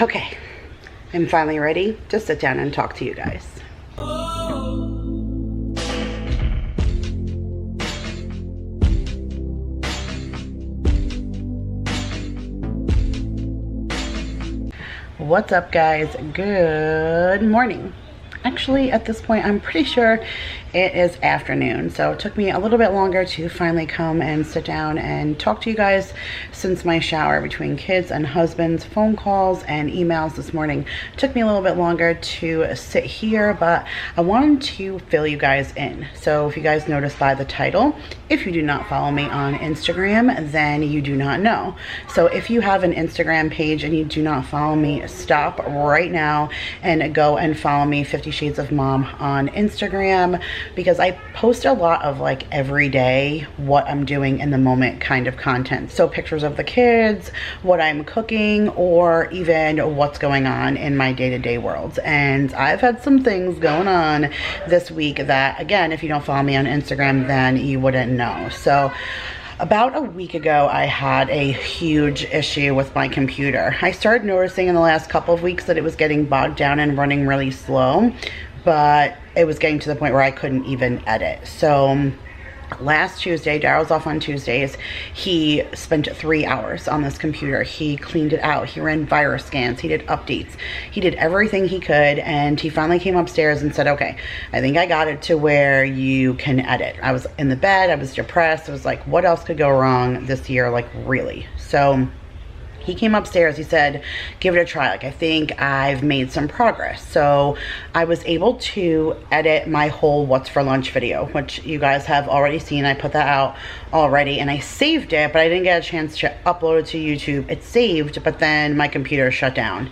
Okay, I'm finally ready to sit down and talk to you guys. What's up, guys? Good morning. Actually, at this point, I'm pretty sure it is afternoon, so it took me a little bit longer to finally come and sit down and talk to you guys since my shower. Between kids and husbands, phone calls and emails this morning, it took me a little bit longer to sit here, but I wanted to fill you guys in. So if you guys noticed by the title, if you do not follow me on Instagram, then you do not know. So if you have an Instagram page and you do not follow me, stop right now and go and follow me, 50 Shades of Mom, on Instagram, because I post a lot of like every day what I'm doing in the moment kind of content. So pictures of the kids, what I'm cooking, or even what's going on in my day-to-day world. And I've had some things going on this week that, again, if you don't follow me on Instagram, then you wouldn't know. So about a week ago, I had a huge issue with my computer. I started noticing in the last couple of weeks that it was getting bogged down and running really slow, but it was getting to the point where I couldn't even edit. So last Tuesday, Daryl's off on Tuesdays, he spent 3 hours on this computer. He cleaned it out. He ran virus scans. He did updates. He did everything he could, and he finally came upstairs and said, okay, I think I got it to where you can edit. I was in the bed. I was depressed. I was like, what else could go wrong this year? Like, really? So he came upstairs, he said, give it a try. Like, I think I've made some progress. So I was able to edit my whole what's for lunch video, which you guys have already seen. I put that out already and I saved it, but I didn't get a chance to upload it to YouTube. It saved, but then my computer shut down.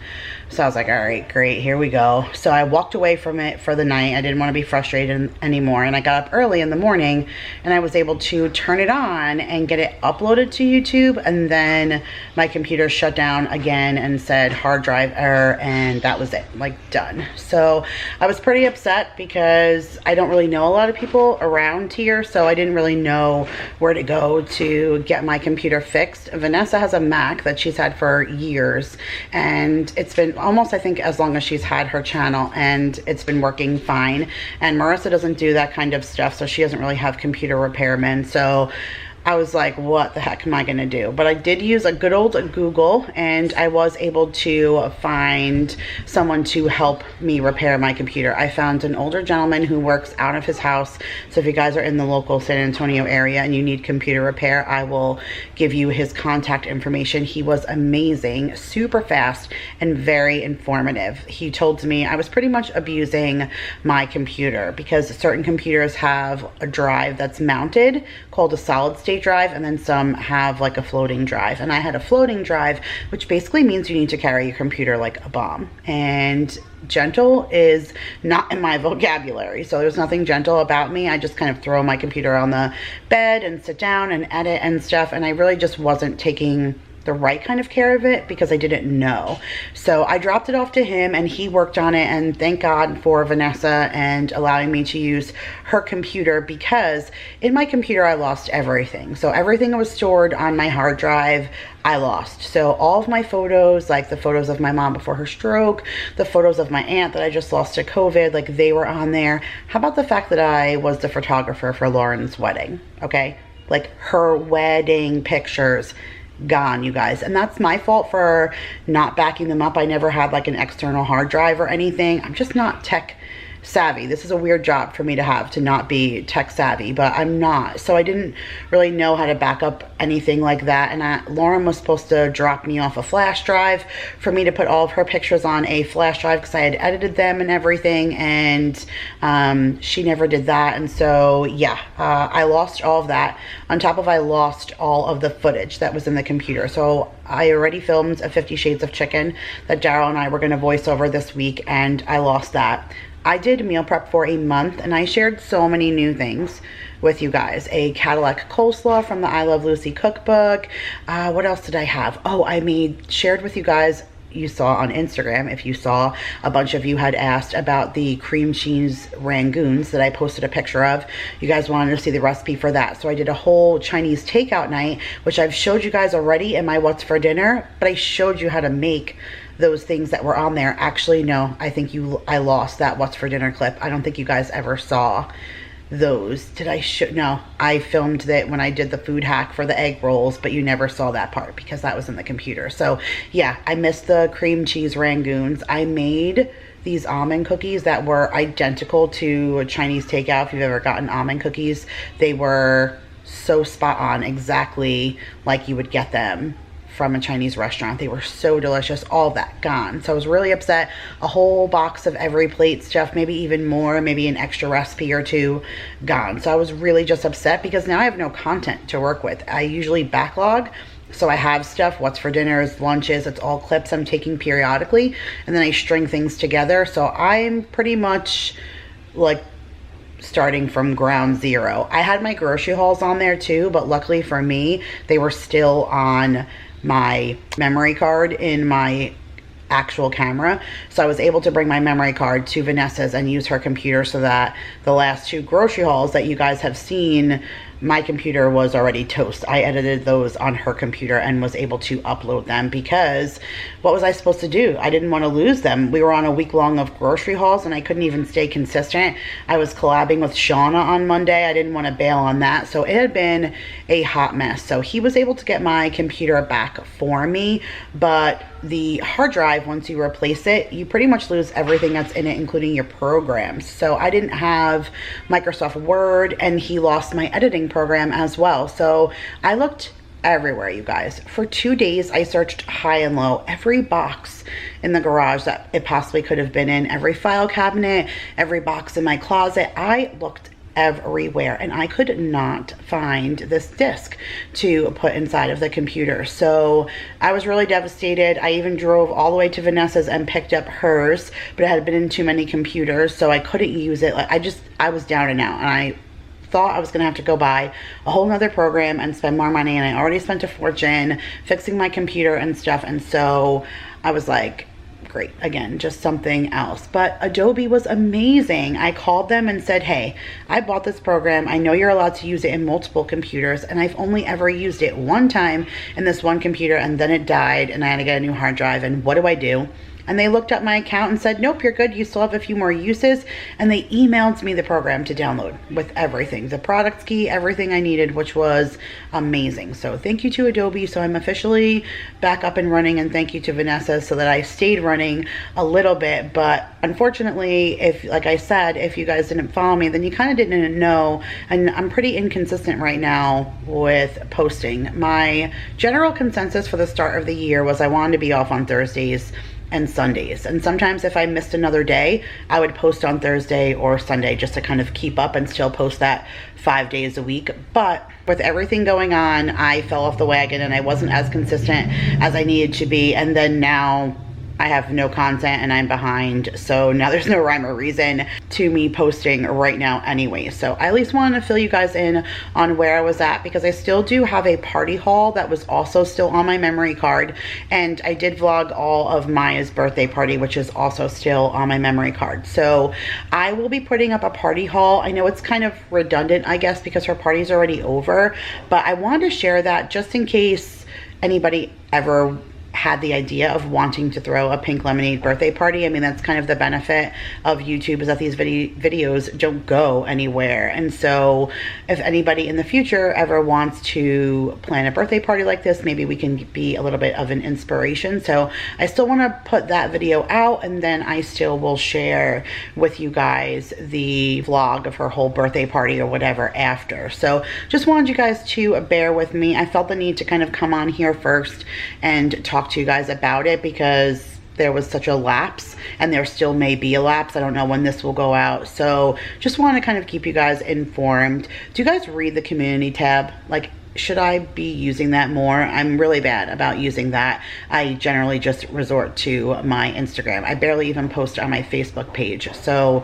So I was like, all right, great, here we go. So I walked away from it for the night. I didn't want to be frustrated anymore. And I got up early in the morning and I was able to turn it on and get it uploaded to YouTube. And then my computer shut down again and said hard drive error, and that was it, like, done. So I was pretty upset because I don't really know a lot of people around here. So I didn't really know where to go to get my computer fixed. Vanessa has a Mac that she's had for years, and it's been almost, I think, as long as she's had her channel, and it's been working fine. And Marissa doesn't do that kind of stuff, so she doesn't really have computer repairmen. So I was like, what the heck am I gonna do? But I did use a good old Google, and I was able to find someone to help me repair my computer. I found an older gentleman who works out of his house. So if you guys are in the local San Antonio area and you need computer repair, I will give you his contact information. He was amazing, super fast, and very informative. He told me I was pretty much abusing my computer because certain computers have a drive that's mounted called a solid state drive, and then some have like a floating drive. And I had a floating drive, which basically means you need to carry your computer like a bomb. And gentle is not in my vocabulary, so there's nothing gentle about me. I just kind of throw my computer on the bed and sit down and edit and stuff, and I really just wasn't taking the right kind of care of it because I didn't know. So I dropped it off to him and he worked on it, and thank God for Vanessa and allowing me to use her computer, because in my computer I lost everything. So everything that was stored on my hard drive, I lost. So all of my photos, like the photos of my mom before her stroke, the photos of my aunt that I just lost to COVID, like they were on there. How about the fact that I was the photographer for Lauren's wedding? Okay, like her wedding pictures gone, you guys. And that's my fault for not backing them up. I never had like an external hard drive or anything. I'm just not tech savvy. This is a weird job for me to have, to not be tech savvy, but I'm not. So I didn't really know how to back up anything like that. And Lauren was supposed to drop me off a flash drive for me to put all of her pictures on a flash drive because I had edited them and everything, and she never did that. And so yeah, I lost all of that. On top of I lost all of the footage that was in the computer. So I already filmed a 50 Shades of Chicken that Daryl and I were going to voice over this week, and I lost that. I did meal prep for a month, and I shared so many new things with you guys. A Cadillac coleslaw from the I Love Lucy cookbook. What else did I have? Oh, I shared with you guys you saw on Instagram, if you saw, a bunch of you had asked about the cream cheese rangoons that I posted a picture of. You guys wanted to see the recipe for that. So I did a whole Chinese takeout night, which I've showed you guys already in my What's for Dinner, but I showed you how to make those things that were on there. Actually, no, I think I lost that What's for Dinner clip. I don't think you guys ever saw those. Did I no, I filmed that when I did the food hack for the egg rolls, but you never saw that part because that was in the computer. So yeah, I missed the cream cheese rangoons. I made these almond cookies that were identical to a Chinese takeout. If you've ever gotten almond cookies, they were so spot on, exactly like you would get them from a Chinese restaurant. They were so delicious. All of that gone. So I was really upset. A whole box of every plate stuff, maybe even more, maybe an extra recipe or two gone. So I was really just upset because now I have no content to work with. I usually backlog, so I have stuff, What's for Dinners, lunches, it's all clips I'm taking periodically, and then I string things together. So I'm pretty much like starting from ground zero. I had my grocery hauls on there too, but luckily for me, they were still on my memory card in my actual camera. So I was able to bring my memory card to Vanessa's and use her computer, so that the last two grocery hauls that you guys have seen, my computer was already toast. I edited those on her computer and was able to upload them, because what was I supposed to do? I didn't want to lose them. We were on a week long of grocery hauls and I couldn't even stay consistent. I was collabing with Shauna on Monday. I didn't want to bail on that. So it had been a hot mess. So he was able to get my computer back for me, but the hard drive, once you replace it, you pretty much lose everything that's in it, including your programs. So I didn't have Microsoft Word, and he lost my editing program as well. So I looked everywhere, you guys. For 2 days, I searched high and low, every box in the garage that it possibly could have been in, every file cabinet, every box in my closet. I looked everywhere and I could not find this disc to put inside of the computer. So I was really devastated. I even drove all the way to Vanessa's and picked up hers, but it had been in too many computers, so I couldn't use it. Like I was down and out, and I thought I was gonna have to go buy a whole nother program and spend more money, and I already spent a fortune fixing my computer and stuff. And so I was like, great, again, just something else. But Adobe was amazing. I called them and said, hey, I bought this program. I know you're allowed to use it in multiple computers, and I've only ever used it one time in this one computer, and then it died and I had to get a new hard drive, and what do I do? And they looked at my account and said, nope, you're good. You still have a few more uses. And they emailed me the program to download with everything, the product key, everything I needed, which was amazing. So thank you to Adobe. So I'm officially back up and running, and thank you to Vanessa, so that I stayed running a little bit. But unfortunately, if, like I said, if you guys didn't follow me, then you kind of didn't know. And I'm pretty inconsistent right now with posting. My general consensus for the start of the year was I wanted to be off on Thursdays and Sundays, and sometimes if I missed another day, I would post on Thursday or Sunday just to kind of keep up and still post that 5 days a week. But with everything going on, I fell off the wagon and I wasn't as consistent as I needed to be, and then now I have no content and I'm behind. So now there's no rhyme or reason to me posting right now anyway. So I at least wanted to fill you guys in on where I was at, because I still do have a party haul that was also still on my memory card. And I did vlog all of Maya's birthday party, which is also still on my memory card. So I will be putting up a party haul. I know it's kind of redundant, I guess, because her party's already over, but I wanted to share that just in case anybody ever had the idea of wanting to throw a pink lemonade birthday party. I mean, that's kind of the benefit of YouTube, is that these videos don't go anywhere. And so if anybody in the future ever wants to plan a birthday party like this, maybe we can be a little bit of an inspiration. So I still want to put that video out, and then I still will share with you guys the vlog of her whole birthday party or whatever after. So just wanted you guys to bear with me. I felt the need to kind of come on here first and talk to you guys about it, because there was such a lapse, and there still may be a lapse. I don't know when this will go out. So just want to kind of keep you guys informed. Do you guys read the community tab? Like, should I be using that more? I'm really bad about using that. I generally just resort to my Instagram. I barely even post on my Facebook page. So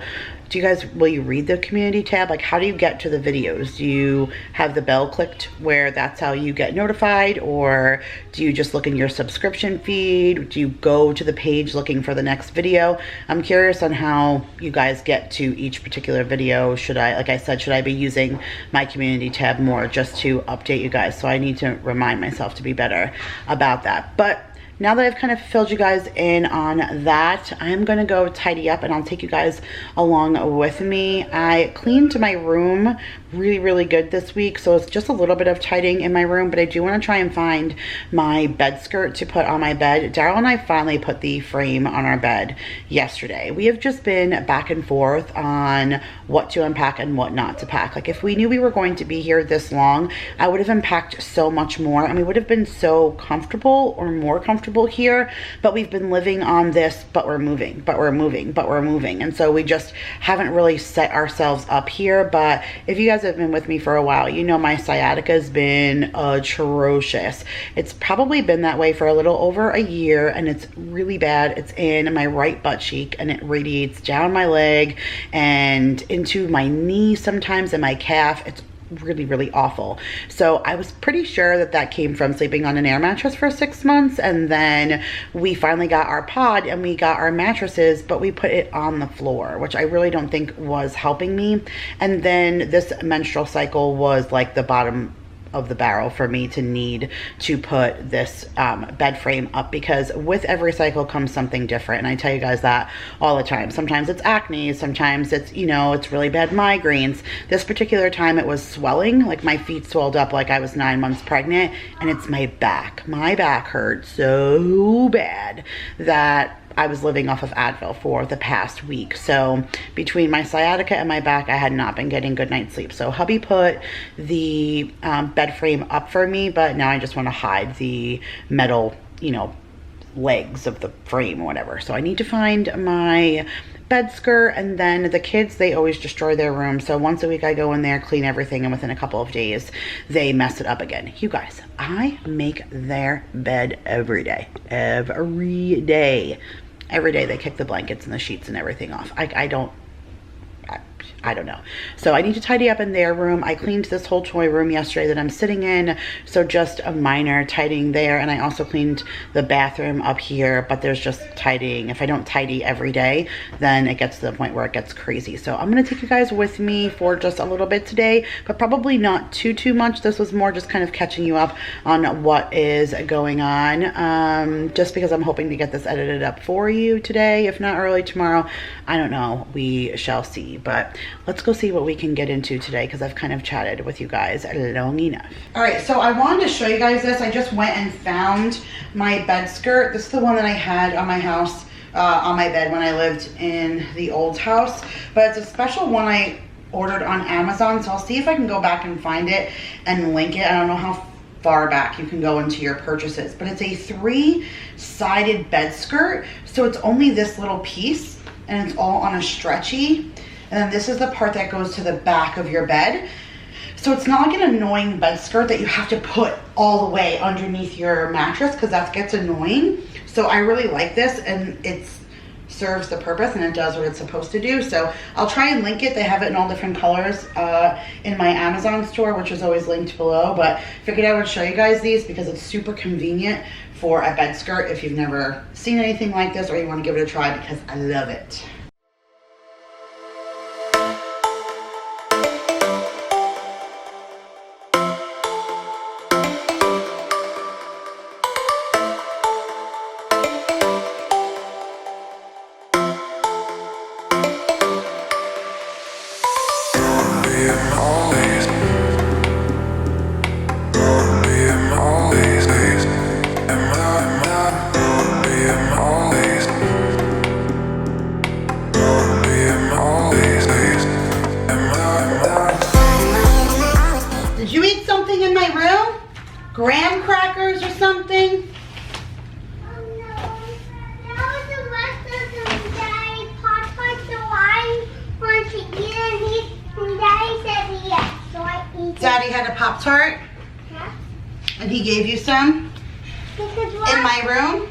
do you guys, will you read the community tab? Like, how do you get to the videos? Do you have the bell clicked where that's how you get notified? Or do you just look in your subscription feed? Do you go to the page looking for the next video? I'm curious on how you guys get to each particular video. Should I, like I said, should I be using my community tab more just to update you guys? So I need to remind myself to be better about that. But now that I've kind of filled you guys in on that, I'm gonna go tidy up and I'll take you guys along with me. I cleaned my room really good this week, so it's just a little bit of tidying in my room, but I do want to try and find my bed skirt to put on my bed. Daryl and I finally put the frame on our bed yesterday. We have just been back and forth on what to unpack and what not to pack. Like, if we knew we were going to be here this long, I would have unpacked so much more and we would have been so comfortable or more comfortable here, but we've been living on this, but we're moving, but we're moving, but we're moving. And so we just haven't really set ourselves up here. But if you guys have been with me for a while, you know my sciatica has been atrocious. It's probably been that way for a little over a year, and it's really bad. It's in my right butt cheek and it radiates down my leg and into my knee sometimes and my calf. It's really awful. So I was pretty sure that that came from sleeping on an air mattress for 6 months, and then we finally got our pod and we got our mattresses, but we put it on the floor, which I really don't think was helping me. And then this menstrual cycle was like the bottom of the barrel for me to need to put this bed frame up, because with every cycle comes something different. And I tell you guys that all the time. Sometimes it's acne, sometimes it's, you know, it's really bad migraines. This particular time it was swelling, like my feet swelled up like I was 9 months pregnant, and it's my back. My back hurt so bad that I was living off of Advil for the past week. So between my sciatica and my back, I had not been getting good night's sleep. So hubby put the bed frame up for me, but now I just want to hide the metal, you know, legs of the frame or whatever. So I need to find my bed skirt. And then the kids, they always destroy their room. So once a week I go in there, clean everything, and within a couple of days they mess it up again. You guys, I make their bed every day. Every day they kick the blankets and the sheets and everything off. I don't know. So I need to tidy up in their room. I cleaned this whole toy room yesterday that I'm sitting in, so just a minor tidying there. And I also cleaned the bathroom up here, but there's just tidying. If I don't tidy every day, then it gets to the point where it gets crazy. So I'm gonna take you guys with me for just a little bit today, but probably not too much. This was more just kind of catching you up on what is going on, just because I'm hoping to get this edited up for you today, if not early tomorrow. I don't know, we shall see. But let's go see what we can get into today, because I've kind of chatted with you guys long enough. All right, so I wanted to show you guys this. I just went and found my bed skirt. This is the one that I had on my house, on my bed when I lived in the old house, but it's a special one I ordered on Amazon. So I'll see if I can go back and find it and link it. I don't know how far back you can go into your purchases, but it's a 3-sided bed skirt. So it's only this little piece, and it's all on a stretchy. And then this is the part that goes to the back of your bed. So it's not like an annoying bed skirt that you have to put all the way underneath your mattress, because that gets annoying. So I really like this, and it serves the purpose and it does what it's supposed to do. So I'll try and link it. They have it in all different colors in my Amazon store, which is always linked below. But figured I would show you guys these because it's super convenient for a bed skirt if you've never seen anything like this or you want to give it a try, because I love it. Graham crackers or something? Oh no, that was the rest of them. Daddy Pop-Tart, so I want to eat it, and Daddy said yes, so I eat it. Daddy had a Pop-Tart? Yeah. And he gave you some? In my room?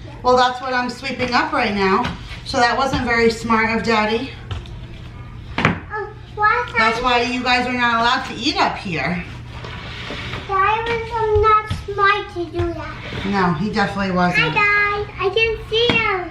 Yeah. Well, that's what I'm sweeping up right now. So that wasn't very smart of Daddy. That's why you guys are not allowed to eat up here. Daddy was not smart to do that. No, he definitely wasn't. Hi guys, I can see him.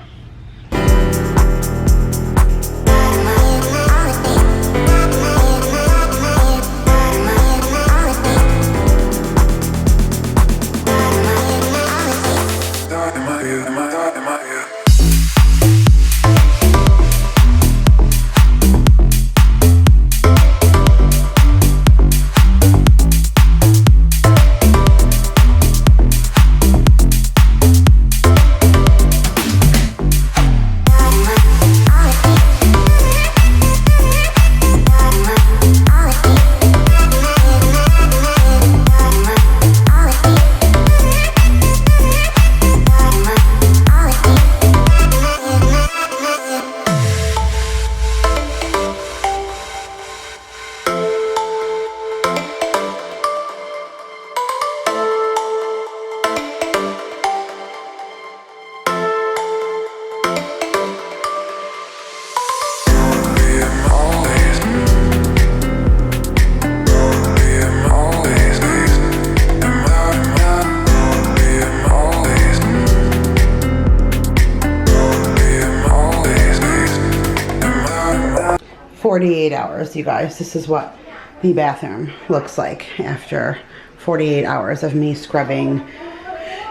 Hours, you guys. This is what the bathroom looks like after 48 hours of me scrubbing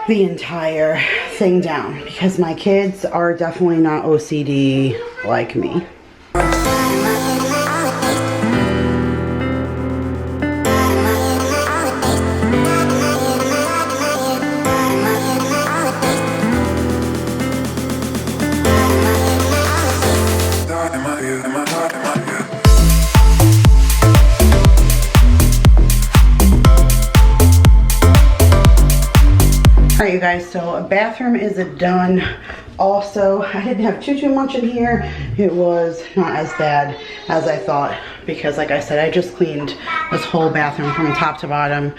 the entire thing down, because my kids are definitely not OCD like me. Alright you guys, so bathroom is done. Also, I didn't have too much in here. It was not as bad as I thought, because like I said, I just cleaned this whole bathroom from top to bottom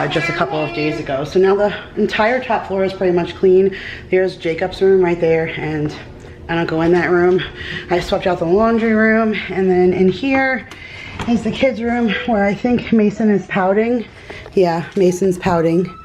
just a couple of days ago. So now the entire top floor is pretty much clean. There's Jacob's room right there, and I don't go in that room. I swept out the laundry room, and then in here is the kids' room where I think Mason is pouting. Yeah, Mason's pouting.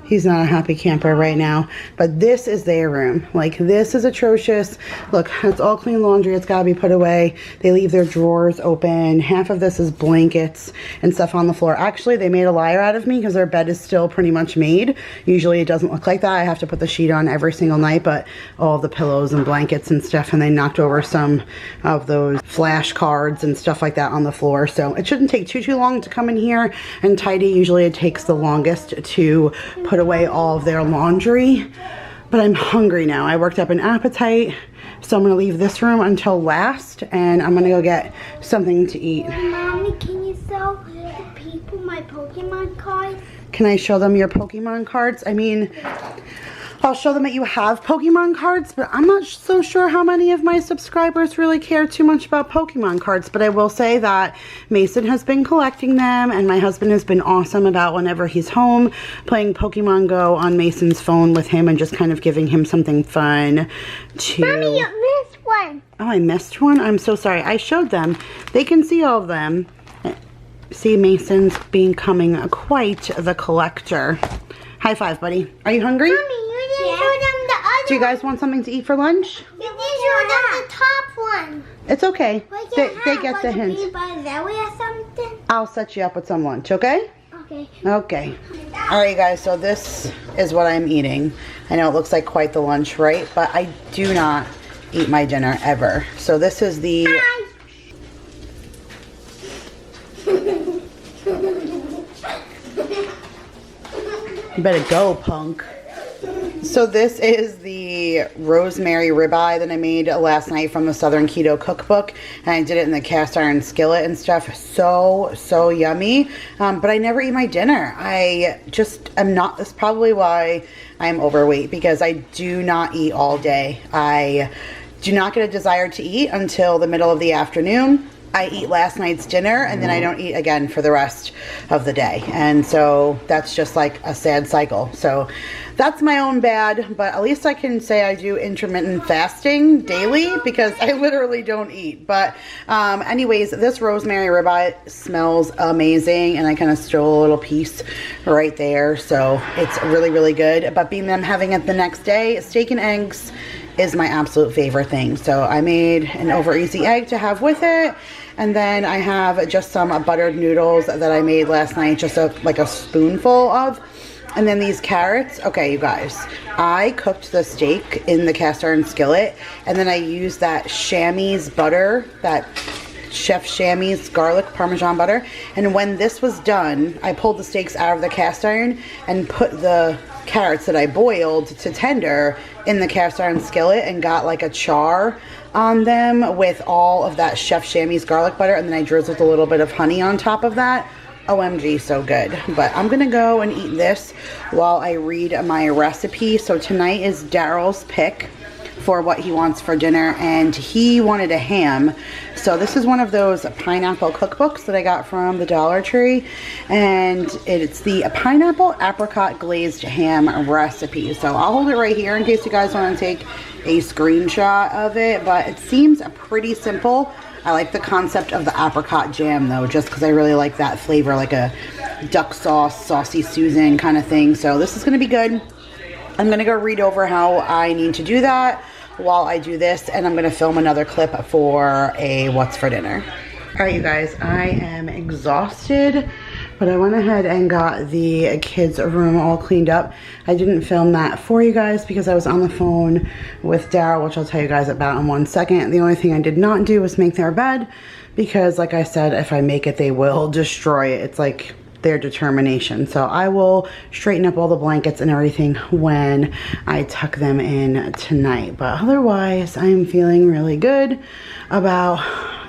He's not a happy camper right now, but this is their room. Like, this is atrocious. Look, it's all clean laundry. It's gotta be put away. They leave their drawers open. Half of this is blankets and stuff on the floor. Actually, they made a liar out of me because their bed is still pretty much made. Usually it doesn't look like that. I have to put the sheet on every single night, but all the pillows and blankets and stuff, and they knocked over some of those flash cards and stuff like that on the floor. So it shouldn't take too long to come in here and tidy. Usually it takes the longest to put away all of their laundry, but I'm hungry now. I worked up an appetite, so I'm gonna leave this room until last, and I'm gonna go get something to eat. Mommy, can you show the people my Pokemon cards? Can I show them your Pokemon cards? I mean, I'll show them that you have Pokemon cards, but I'm not so sure how many of my subscribers really care too much about Pokemon cards. But I will say that Mason has been collecting them, and my husband has been awesome about whenever he's home playing Pokemon Go on Mason's phone with him and just kind of giving him something fun to... Mommy, you missed one. Oh, I missed one? I'm so sorry. I showed them. They can see all of them. See, Mason's becoming quite the collector. High five, buddy. Are you hungry? Mommy, you didn't show them the other. Do you guys want something to eat for lunch? You didn't show them the top one. It's okay. They get the hint. Or something? I'll set you up with some lunch, okay? Okay. Okay. All right, guys, so this is what I'm eating. I know it looks like quite the lunch, right? But I do not eat my dinner ever. So this is the... You better go, punk. So this is the rosemary ribeye that I made last night from the Southern Keto Cookbook, and I did it in the cast iron skillet and stuff. So yummy. But I never eat my dinner. I just am not. That's probably why I'm overweight, because I do not eat all day. I do not get a desire to eat until the middle of the afternoon. I eat last night's dinner and then I don't eat again for the rest of the day. And so that's just like a sad cycle. So that's my own bad, but at least I can say I do intermittent fasting daily because I literally don't eat. But anyways, this rosemary ribeye smells amazing, and I kind of stole a little piece right there. So it's really, really good. But being them having it the next day, steak and eggs is my absolute favorite thing. So I made an over easy egg to have with it. And then I have just some buttered noodles that I made last night, just like a spoonful of. And then these carrots. Okay, you guys, I cooked the steak in the cast iron skillet, and then I used that Chamois butter, that Chef Chamois garlic Parmesan butter. And when this was done, I pulled the steaks out of the cast iron and put the carrots that I boiled to tender in the cast iron skillet and got like a char on them with all of that Chef Chamois garlic butter, and then I drizzled a little bit of honey on top of that. OMG, so good. But I'm gonna go and eat this while I read my recipe. So tonight is Daryl's pick for what he wants for dinner, and he wanted a ham. So this is one of those pineapple cookbooks that I got from the Dollar Tree, and it's the pineapple apricot glazed ham recipe. So I'll hold it right here in case you guys want to take a screenshot of it, but it seems pretty simple. I like the concept of the apricot jam though, just because I really like that flavor, like a duck sauce, saucy Susan kind of thing. So this is going to be good. I'm going to go read over how I need to do that while I do this, and I'm going to film another clip for a what's for dinner. Alright you guys, I am exhausted, but I went ahead and got the kids' room all cleaned up. I didn't film that for you guys because I was on the phone with Daryl, which I'll tell you guys about in 1 second. The only thing I did not do was make their bed because, like I said, if I make it, they will destroy it. It's like their determination. So I will straighten up all the blankets and everything when I tuck them in tonight. But otherwise, I'm feeling really good about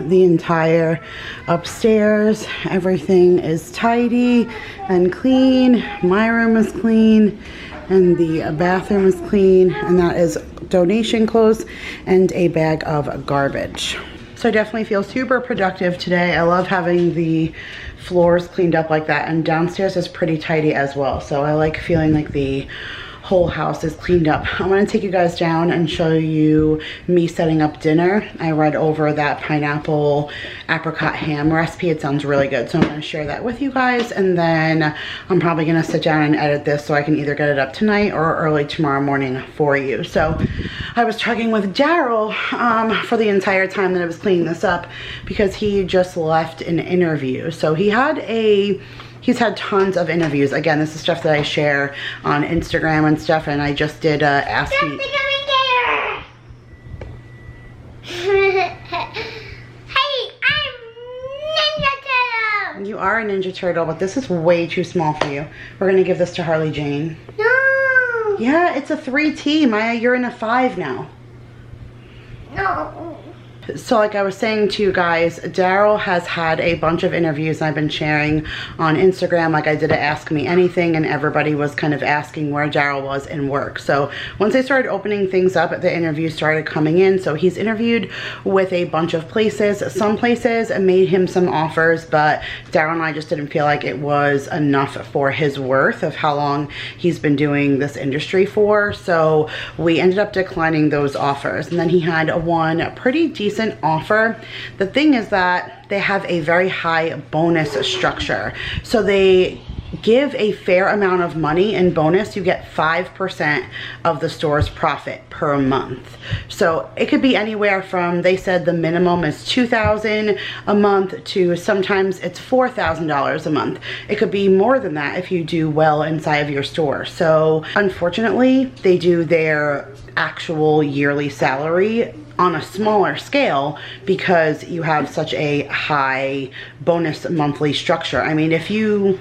the entire upstairs. Everything is tidy and clean. My room is clean and the bathroom is clean, and that is donation clothes and a bag of garbage. So I definitely feel super productive today. I love having the floors cleaned up like that, and downstairs is pretty tidy as well. So I like feeling like the whole house is cleaned up. I'm gonna take you guys down and show you me setting up dinner. I read over that pineapple apricot ham recipe. It sounds really good. So I'm gonna share that with you guys, and then I'm probably gonna sit down and edit this so I can either get it up tonight or early tomorrow morning for you. So I was talking with Daryl for the entire time that I was cleaning this up because he just left an interview. So he's had tons of interviews. Again, this is stuff that I share on Instagram and stuff, and I just did Ask Me. Hey, I'm Ninja Turtle! You are a Ninja Turtle, but this is way too small for you. We're gonna give this to Harley Jane. No! Yeah, it's a 3T. Maya, you're in a 5 now. No. So like I was saying to you guys, Daryl has had a bunch of interviews and I've been sharing on Instagram. Like I did a Ask Me Anything, and everybody was kind of asking where Daryl was in work. So once I started opening things up, the interviews started coming in. So he's interviewed with a bunch of places. Some places made him some offers, but Daryl and I just didn't feel like it was enough for his worth of how long he's been doing this industry for. So we ended up declining those offers. And then he had one pretty decent offer. The thing is that they have a very high bonus structure. So they give a fair amount of money in bonus. You get 5% of the store's profit per month. So it could be anywhere from, they said the minimum is $2,000 a month to sometimes it's $4,000 a month. It could be more than that if you do well inside of your store. So unfortunately, they do their actual yearly salary on a smaller scale because you have such a high bonus monthly structure. I mean, if you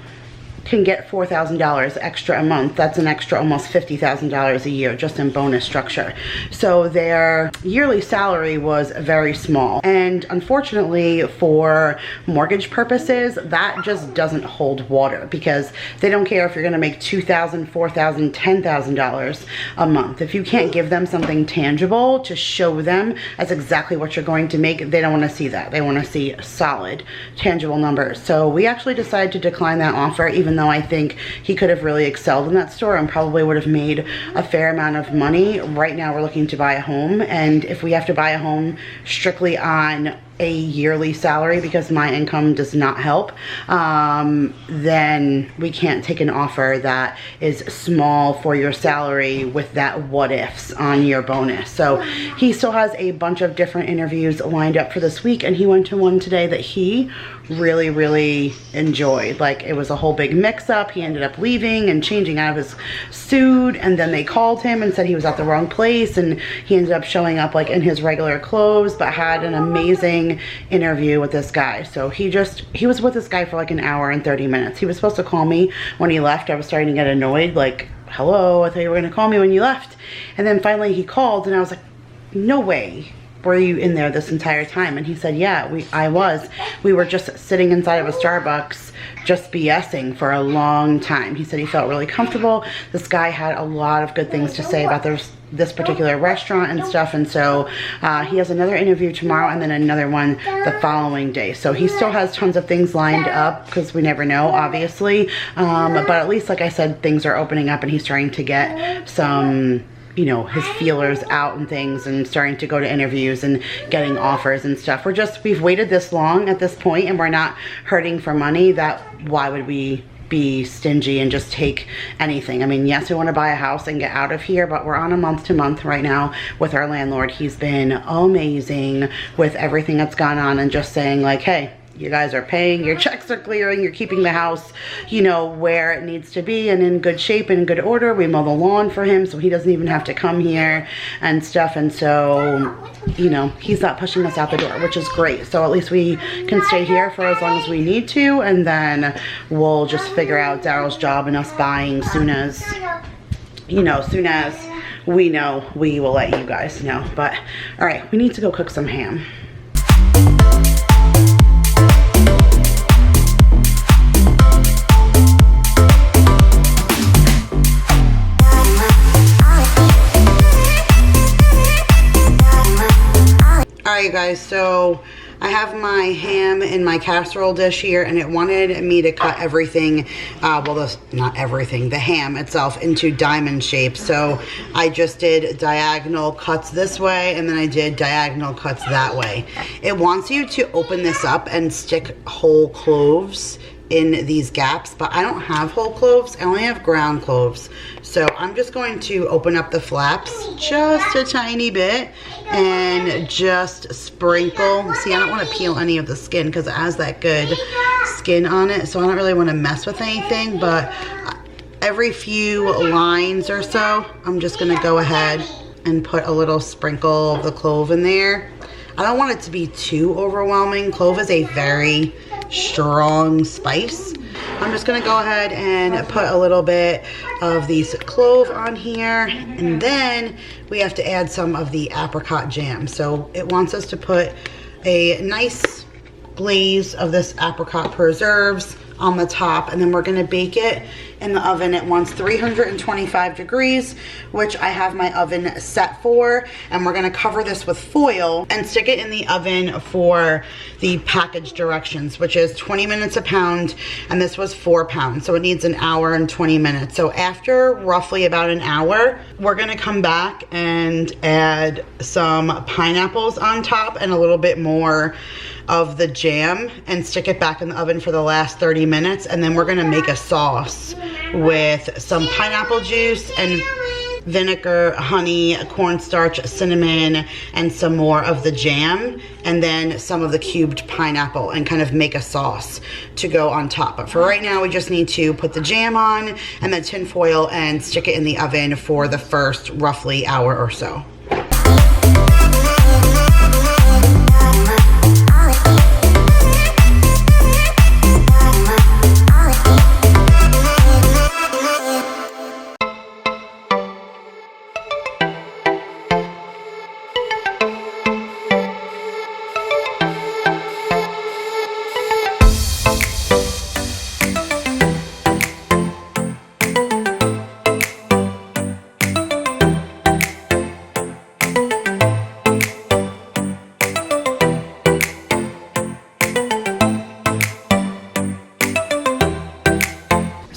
can get $4,000 extra a month. That's an extra almost $50,000 a year just in bonus structure. So their yearly salary was very small. And unfortunately for mortgage purposes, that just doesn't hold water, because they don't care if you're gonna make $2,000, $4,000, $10,000 a month. If you can't give them something tangible to show them as exactly what you're going to make, they don't wanna see that. They wanna see solid, tangible numbers. So we actually decided to decline that offer, even though I think he could have really excelled in that store and probably would have made a fair amount of money. Right now we're looking to buy a home, and if we have to buy a home strictly on a yearly salary because my income does not help, then we can't take an offer that is small for your salary with that what ifs on your bonus. So he still has a bunch of different interviews lined up for this week, and he went to one today that he really enjoyed. Like, it was a whole big mix-up. He ended up leaving and changing out of his suit, and then they called him and said he was at the wrong place, and he ended up showing up like in his regular clothes, but had an amazing interview with this guy. So he was with this guy for like an hour and 30 minutes. He was supposed to call me when he left. I was starting to get annoyed, like, hello, I thought you were gonna call me when you left. And then finally he called, and I was like, no way. Were you in there this entire time? And he said, yeah, I was. We were just sitting inside of a Starbucks just BSing for a long time. He said he felt really comfortable. This guy had a lot of good things to say about this particular restaurant and stuff, and so he has another interview tomorrow and then another one the following day. So he still has tons of things lined up, because we never know, obviously, but at least, like I said, things are opening up and he's starting to get some, you know, his feelers out and things, and starting to go to interviews and getting offers and stuff. We've waited this long at this point, and we're not hurting for money. Why would we be stingy and just take anything? I mean, yes, we want to buy a house and get out of here, but we're on a month-to-month right now with our landlord. He's been amazing with everything that's gone on, and just saying like, hey, you guys are paying, your checks are clearing, you're keeping the house, you know, where it needs to be and in good shape and in good order. We mow the lawn for him, so he doesn't even have to come here and stuff. And so, you know, he's not pushing us out the door, which is great. So at least we can stay here for as long as we need to, and then we'll just figure out Daryl's job and us buying soon as, you know, soon as we know, we will let you guys know. But all right, we need to go cook some ham. Alright guys, so I have my ham in my casserole dish here, and it wanted me to cut everything, not everything, the ham itself into diamond shapes. So I just did diagonal cuts this way, and then I did diagonal cuts that way. It wants you to open this up and stick whole cloves in these gaps, but I don't have whole cloves. I only have ground cloves. So I'm just going to open up the flaps just a tiny bit and just sprinkle. See, I don't want to peel any of the skin because it has that good skin on it, so I don't really want to mess with anything, but every few lines or so, I'm just gonna go ahead and put a little sprinkle of the clove in there. I don't want it to be too overwhelming. Clove is a very strong spice. I'm just gonna go ahead and put a little bit of these clove on here, and then we have to add some of the apricot jam. So it wants us to put a nice glaze of this apricot preserves on the top, and then we're gonna bake it in the oven at 325 degrees, which I have my oven set for, and we're gonna cover this with foil and stick it in the oven for the package directions, which is 20 minutes a pound, and this was 4 pounds, so it needs an hour and 20 minutes. So after roughly about an hour, we're gonna come back and add some pineapples on top and a little bit more of the jam and stick it back in the oven for the last 30 minutes, and then we're gonna make a sauce with some pineapple juice and vinegar, honey, cornstarch, cinnamon, and some more of the jam, and then some of the cubed pineapple, and kind of make a sauce to go on top. But for right now, we just need to put the jam on and the tin foil and stick it in the oven for the first roughly hour or so.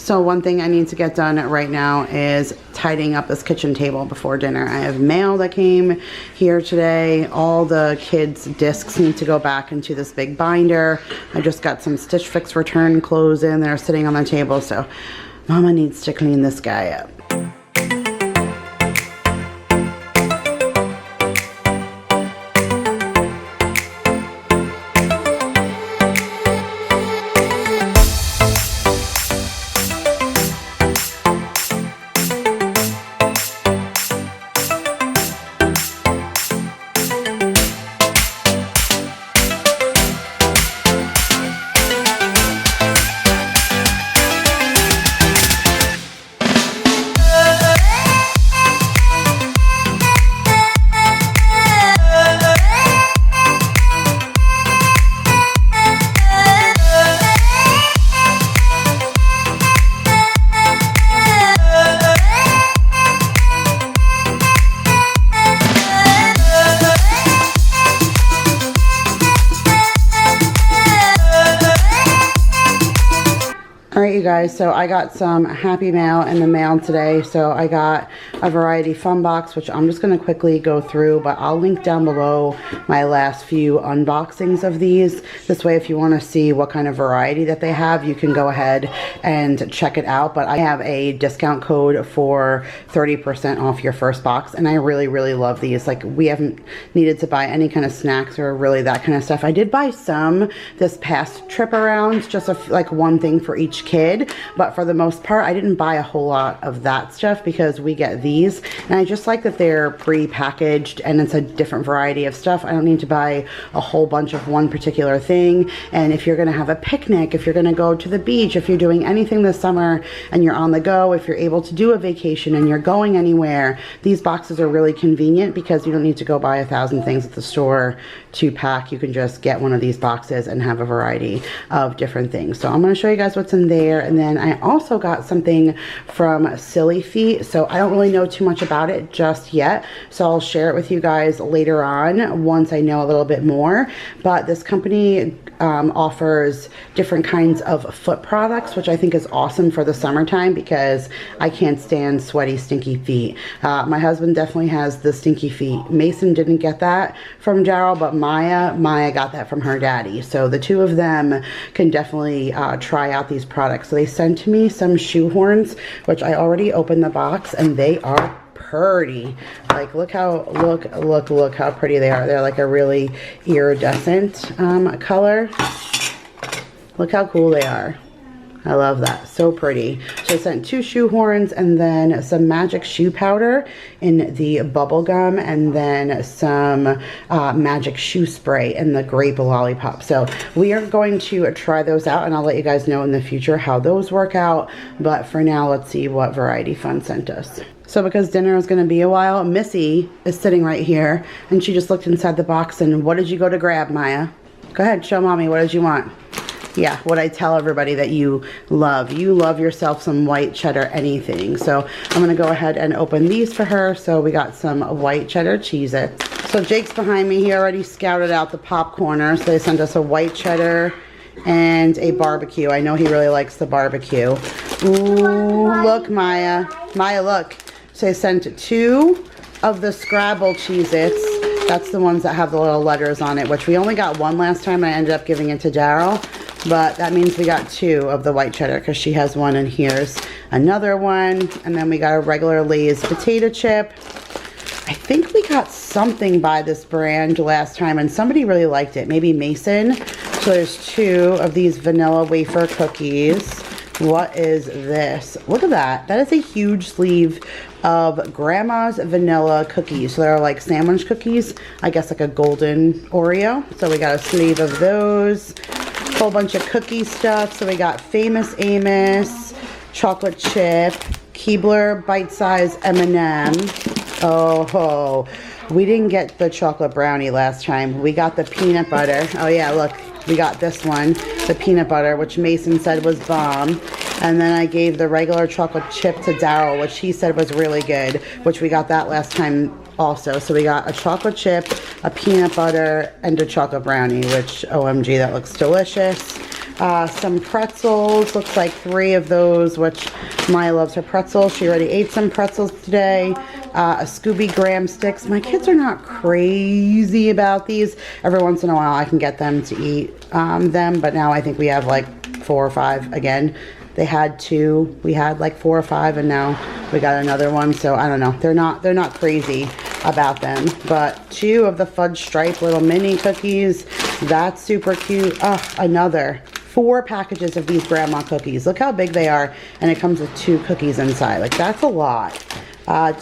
So one thing I need to get done right now is tidying up this kitchen table before dinner. I have mail that came here today. All the kids' discs need to go back into this big binder. I just got some Stitch Fix return clothes in that are sitting on the table, so Mama needs to clean this guy up. Alright you guys, so I got some Happy Mail in the mail today. So I got a variety fun box, which I'm just going to quickly go through, but I'll link down below my last few unboxings of these. This way if you want to see what kind of variety that they have, you can go ahead and check it out. But I have a discount code for 30% off your first box, and I really love these. Like, we haven't needed to buy any kind of snacks or really that kind of stuff. I did buy some this past trip around, just like one thing for each kid, but for the most part I didn't buy a whole lot of that stuff because we get these, and I just like that they're pre-packaged and it's a different variety of stuff. I don't need to buy a whole bunch of one particular thing. And if you're gonna have a picnic, if you're gonna go to the beach, if you're doing anything this summer and you're on the go, if you're able to do a vacation and you're going anywhere, these boxes are really convenient because you don't need to go buy 1,000 things at the store to pack. You can just get one of these boxes and have a variety of different things. So I'm going to show you guys what's in there. And then I also got something from Silly Feet. So I don't really know too much about it just yet, so I'll share it with you guys later on once I know a little bit more. But this company offers different kinds of foot products, which I think is awesome for the summertime because I can't stand sweaty, stinky feet. My husband definitely has the stinky feet. Mason didn't get that from Daryl, but Maya got that from her daddy. So the two of them can definitely try out these products. So they sent me some shoe horns, which I already opened the box, and they are pretty. Like, look how pretty they are. They're like a really iridescent color. Look how cool they are. I love that. So pretty. So I sent 2 shoe horns and then some magic shoe powder in the bubble gum, and then some magic shoe spray in the grape lollipop. So we are going to try those out, and I'll let you guys know in the future how those work out. But for now, let's see what Variety Fun sent us. So because dinner is going to be a while, Missy is sitting right here, and she just looked inside the box. And what did you go to grab, Maya? Go ahead, show mommy. What did you want? Yeah, what I tell everybody that you love. You love yourself some white cheddar anything. So I'm going to go ahead and open these for her. So we got some white cheddar Cheez-Its. So Jake's behind me. He already scouted out the popcorner. So they sent us a white cheddar and a barbecue. I know he really likes the barbecue. Ooh, look, Maya. Maya, look. So they sent 2 of the Scrabble Cheez-Its. That's the ones that have the little letters on it, which we only got 1 last time. I ended up giving it to Daryl. But that means we got 2 of the white cheddar because she has 1, and here's another one. And then we got a regular Lay's potato chip. I think we got something by this brand last time, and somebody really liked it. Maybe Mason. So there's 2 of these vanilla wafer cookies. What is this? Look at that. That is a huge sleeve of Grandma's vanilla cookies. So they're like sandwich cookies. I guess like a golden Oreo. So we got a sleeve of those. Whole bunch of cookie stuff. So we got Famous Amos, chocolate chip, Keebler bite-size M&M. Oh, we didn't get the chocolate brownie last time. We got the peanut butter. Oh yeah, look, we got this one, the peanut butter, which Mason said was bomb. And then I gave the regular chocolate chip to Daryl, which he said was really good, which we got that last time also. So we got a chocolate chip, a peanut butter, and a chocolate brownie, which, OMG, that looks delicious. Some pretzels, looks like 3 of those, which Maya loves her pretzels. She already ate some pretzels today. A Scooby Graham sticks. My kids are not crazy about these. Every once in a while I can get them to eat them, but now I think we have like 4 or 5 again. They had 2, we had like 4 or 5, and now we got another one. So I don't know, they're not crazy about them. But 2 of the fudge stripe little mini cookies, that's super cute. Another 4 packages of these grandma cookies. Look how big they are, and it comes with 2 cookies inside. Like, that's a lot.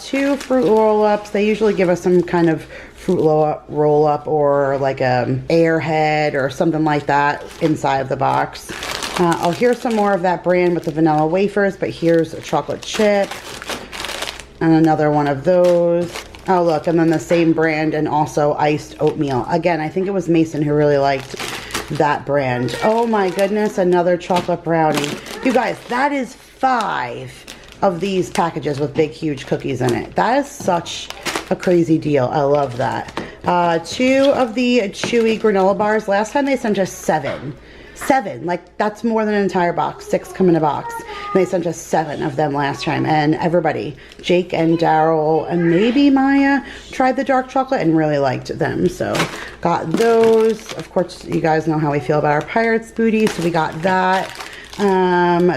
2 fruit roll-ups. They usually give us some kind of fruit roll-up or like a Airhead or something like that inside of the box. Oh, here's some more of that brand with the vanilla wafers, but here's a chocolate chip and another one of those. Oh, look, and then the same brand and also iced oatmeal. Again, I think it was Mason who really liked that brand. Oh my goodness, another chocolate brownie. You guys, that is 5 of these packages with big, huge cookies in it. That is such a crazy deal. I love that. 2 of the chewy granola bars. Last time they sent us 7. 7, like that's more than an entire box. 6 come in a box, and they sent us 7 of them last time. And everybody, Jake and Daryl and maybe Maya, tried the dark chocolate and really liked them, so got those. Of course, you guys know how we feel about our Pirates booty, so we got that.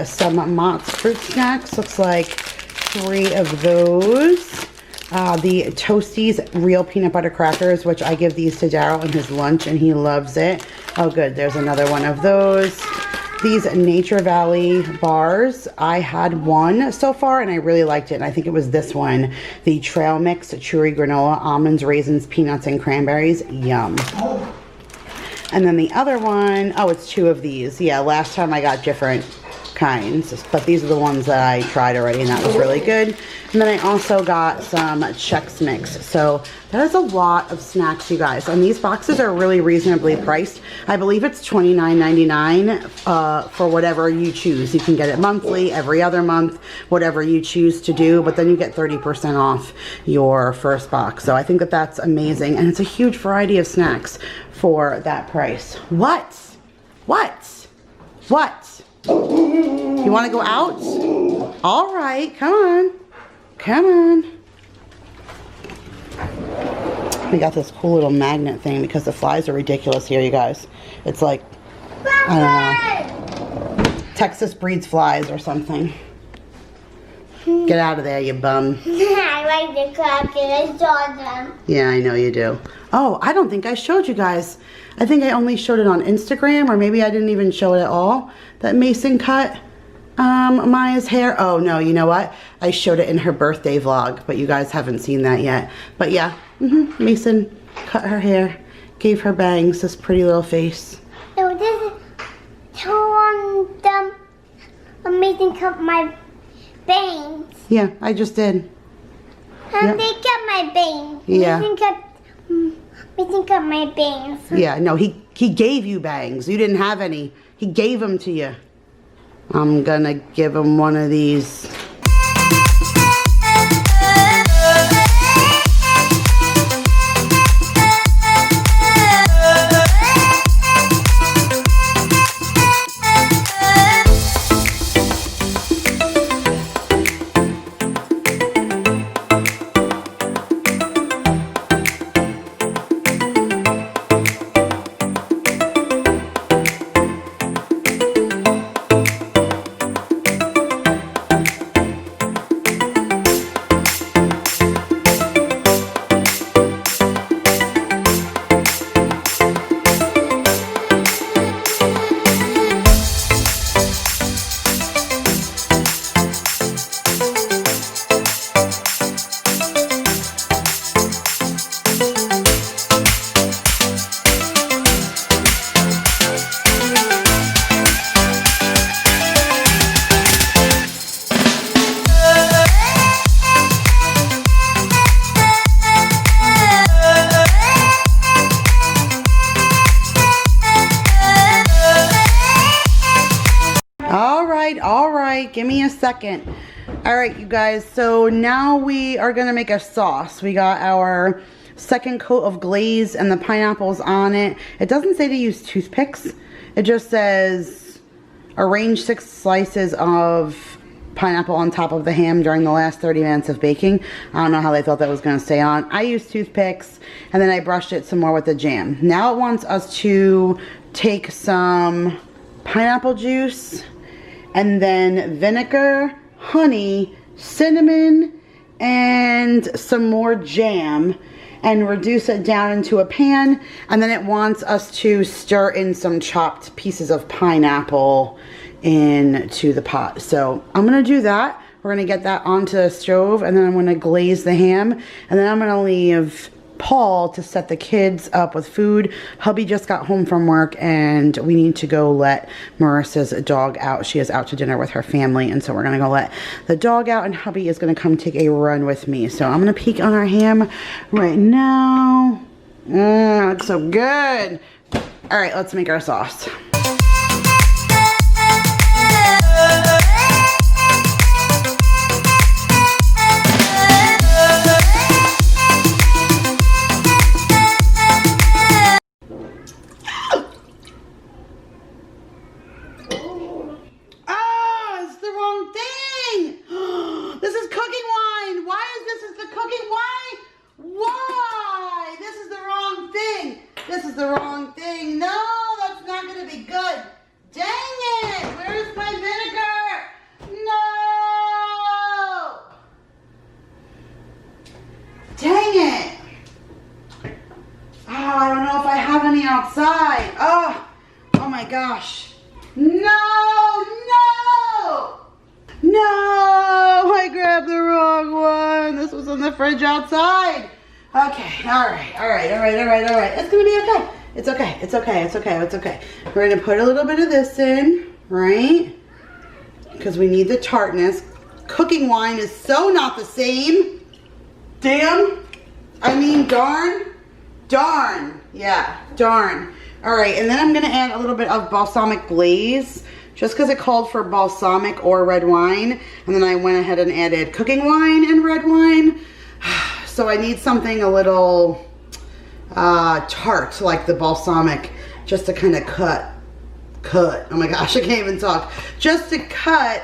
Some Mott's fruit snacks, looks like 3 of those. The Toasties real peanut butter crackers, which I give these to Daryl in his lunch and he loves it. Oh good, there's another one of those. These Nature Valley bars, I had one so far and I really liked it, and I think it was this one. The Trail Mix Chewy Granola, almonds, raisins, peanuts, and cranberries. Yum. And then the other one, oh, it's 2 of these. Yeah, last time I got different kinds, but these are the ones that I tried already, and that was really good. And then I also got some Chex Mix. So that is a lot of snacks, you guys, and these boxes are really reasonably priced. I believe it's $29.99 for whatever you choose. You can get it monthly, every other month, whatever you choose to do, but then you get 30% off your first box. So I think that that's amazing, and it's a huge variety of snacks for that price. What? You want to go out? All right, come on. Come on. We got this cool little magnet thing because the flies are ridiculous here, you guys. It's like, I don't know, Texas breeds flies or something. Get out of there, you bum. I like the crackers. I saw them. Yeah, I know you do. Oh, I don't think I showed you guys. I think I only showed it on Instagram, or maybe I didn't even show it at all, that Mason cut Maya's hair. Oh no, you know what? I showed it in her birthday vlog, but you guys haven't seen that yet. But yeah, Mason cut her hair, gave her bangs, this pretty little face. So this is them amazing cut my bangs. Yeah, I just did. And they cut my bangs. Yeah. Mason cut my bangs. Yeah, no, he gave you bangs. You didn't have any. He gave them to you. I'm gonna give him one of these. All right, give me a second. All right, you guys, so now we are gonna make a sauce. We got our second coat of glaze and the pineapples on it. It doesn't say to use toothpicks. It just says arranged 6 slices of pineapple on top of the ham during the last 30 minutes of baking. I don't know how they thought that was going to stay on. I used toothpicks, and then I brushed it some more with the jam. Now it wants us to take some pineapple juice and then vinegar, honey, cinnamon, and some more jam and reduce it down into a pan. And then it wants us to stir in some chopped pieces of pineapple into the pot. So I'm gonna do that. We're gonna get that onto the stove, and then I'm gonna glaze the ham, and then I'm gonna leave Paul to set the kids up with food. Hubby just got home from work, and we need to go let Marissa's dog out. She is out to dinner with her family, and so we're gonna go let the dog out, and hubby is gonna come take a run with me. So I'm gonna peek on our ham right now. Looks so good. All right, let's make our sauce. Outside. Oh my gosh. No. I grabbed the wrong one. This was in the fridge outside. Okay. All right. It's going to be okay. It's okay. We're going to put a little bit of this in, right? Because we need the tartness. Cooking wine is so not the same. Damn. I mean, darn. Yeah, darn. All right, and then I'm gonna add a little bit of balsamic glaze, just because it called for balsamic or red wine, and then I went ahead and added cooking wine and red wine. So I need something a little tart, like the balsamic, just to kind of cut. Oh my gosh, I can't even talk. Just to cut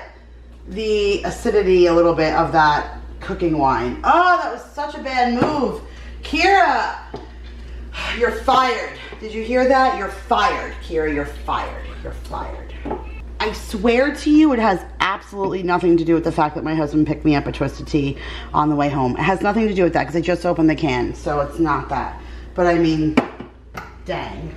the acidity a little bit of that cooking wine. Oh, that was such a bad move. Kira, you're fired. Did you hear that? You're fired, Kira. You're fired. I swear to you, it has absolutely nothing to do with the fact that my husband picked me up a Twisted Tea on the way home. It has nothing to do with that because I just opened the can, so it's not that. But I mean, dang.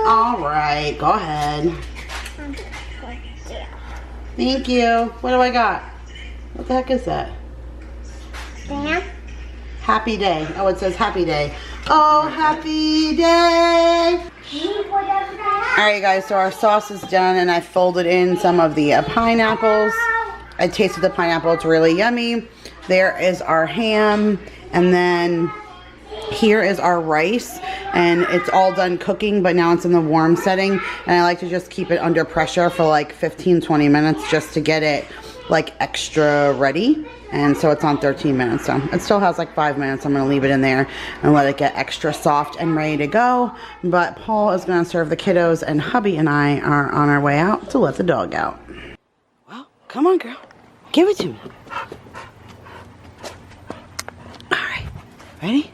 Alright, go ahead. Thank you. What do I got? What the heck is that? Stamp. Happy day. Oh, it says happy day. Oh, happy day. Alright guys, so our sauce is done, and I folded in some of the pineapples. I tasted the pineapple. It's really yummy. There is our ham, and then here is our rice, and it's all done cooking, but now it's in the warm setting, and I like to just keep it under pressure for like 15-20 minutes just to get it like extra ready. And so it's on 13 minutes, so it still has like 5 minutes. I'm gonna leave it in there and let it get extra soft and ready to go. But Paul is gonna serve the kiddos, and hubby and I are on our way out to let the dog out. Well, come on girl, give it to me. All right, ready?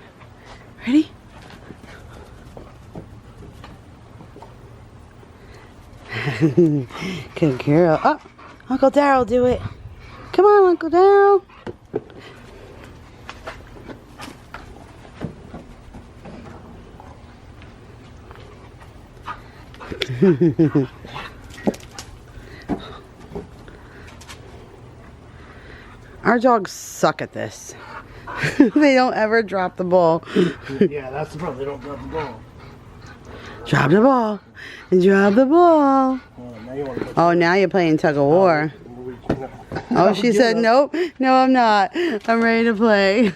Good girl. Oh, Uncle Daryl, do it. Come on, Uncle Daryl. Our dogs suck at this. They don't ever drop the ball. Yeah, that's the problem. They don't drop the ball. Drop the ball. Drop the ball. Oh, now you're playing tug of war. Oh, she said, nope. No, I'm not. I'm ready to play.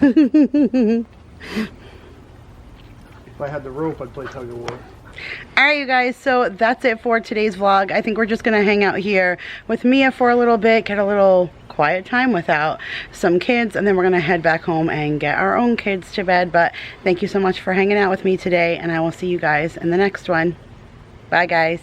I had the rope, I'd play tug of war. Alright you guys, so that's it for today's vlog. I think we're just gonna hang out here with Mia for a little bit, get a little quiet time without some kids, and then we're gonna head back home and get our own kids to bed. But thank you so much for hanging out with me today, and I will see you guys in the next one. Bye guys.